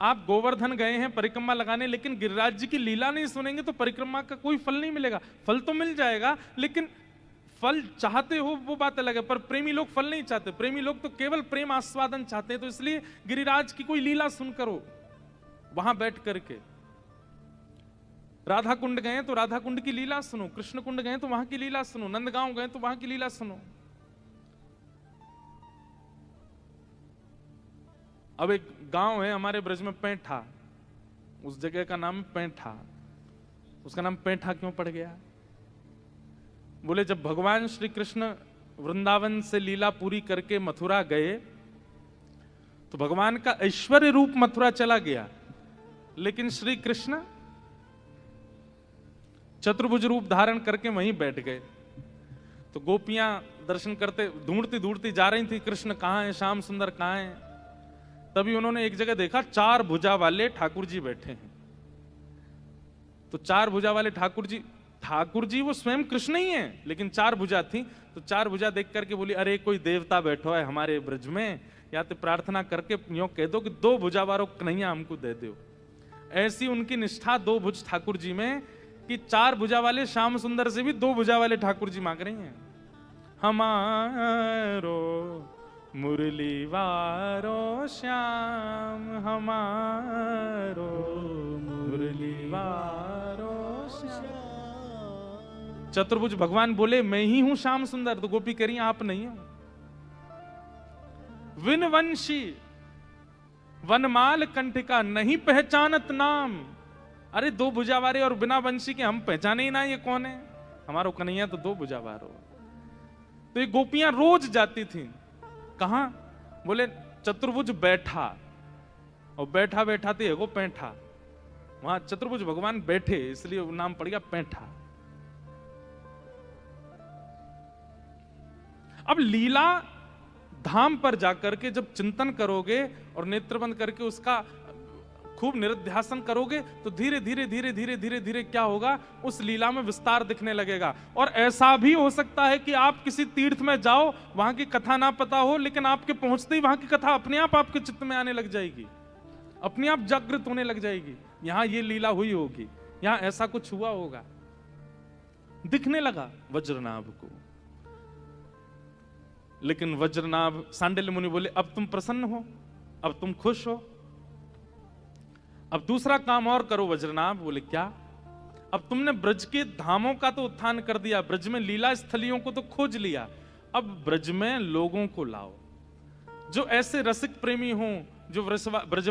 आप गोवर्धन गए हैं परिक्रमा लगाने, लेकिन गिरिराज जी की लीला नहीं सुनेंगे तो परिक्रमा का कोई फल नहीं मिलेगा। फल तो मिल जाएगा, लेकिन फल चाहते हो वो बात अलग है, पर प्रेमी लोग फल नहीं चाहते। प्रेमी लोग तो केवल प्रेम आस्वादन चाहते हैं। तो इसलिए गिरिराज की कोई लीला सुन करो वहां बैठ करके। राधा कुंड गए तो राधा कुंड की लीला सुनो, कृष्ण कुंड गए तो वहां की लीला सुनो, नंदगांव गए तो वहां की लीला सुनो। अब एक गांव है हमारे ब्रज में पैंठा, उस जगह का नाम पैंठा। उसका नाम पैंठा क्यों पड़ गया? बोले जब भगवान श्री कृष्ण वृंदावन से लीला पूरी करके मथुरा गए तो भगवान का ऐश्वर्य रूप मथुरा चला गया, लेकिन श्री कृष्ण चतुर्भुज रूप धारण करके वहीं बैठ गए। तो गोपियां दर्शन करते ढूंढती ढूंढती जा रही थी, कृष्ण कहां है, श्याम सुंदर कहां है। तभी उन्होंने एक जगह देखा 4 भुजा वाले ठाकुर जी बैठे हैं। तो 4 भुजा वाले ठाकुर जी वो स्वयं कृष्ण ही है, लेकिन 4 भुजा थी। तो 4 भुजा देख करके बोली, अरे कोई देवता बैठो है हमारे ब्रज में, या तो प्रार्थना करके यूं कह दो कि 2 भुजा वालों कन्हैया हमको दे दो। ऐसी उनकी निष्ठा 2 भुज ठाकुर जी में कि 4 भुजा वाले श्याम सुंदर से भी 2 भुजा वाले ठाकुर जी मांग रही हैं, हमारो मुरली वारो श्याम, हमारो मुरली वारो श्याम। चतुर्भुज भगवान बोले मैं ही हूं श्याम सुंदर। तो गोपी कह रही आप नहीं हो। विनवंशी वनमाल कंठिका नहीं पहचानत नाम। अरे 2 भुजा वाले और बिना वंशी के हम पहचाने ही ना ये कौन है, हमारो कन्हैया तो 2 भुजा वारो। तो ये गोपियां रोज जाती थी कहां? बोले चतुर्भुज बैठा, और बैठा बैठा थे वो पैंठा, वहां चतुर्भुज भगवान बैठे इसलिए नाम पड़ गया पैंठा। अब लीला धाम पर जाकर के जब चिंतन करोगे और नेत्र बंद करके उसका खूब निरध्यासन करोगे तो धीरे धीरे धीरे धीरे धीरे धीरे क्या होगा, उस लीला में विस्तार दिखने लगेगा। और ऐसा भी हो सकता है कि आप किसी तीर्थ में जाओ, वहां की कथा ना पता हो, लेकिन आपके पहुंचते ही वहां की कथा अपने आप आपके चित्त में आने लग जाएगी, अपने आप जागृत होने लग जाएगी। यहां ये लीला हुई होगी, यहां ऐसा कुछ हुआ होगा, दिखने लगा वज्रनाभ को। लेकिन वज्रनाभ, सांडिल्य मुनि बोले अब तुम प्रसन्न हो, अब तुम खुश हो, अब दूसरा काम और करो वज्रनाभ। बोले क्या? अब तुमने ब्रज के धामों का तो उत्थान कर दिया, ब्रज में लीला स्थलियों को तो खोज लिया, अब ब्रज में लोगों को लाओ जो ऐसे रसिक प्रेमी हों, जो ब्रज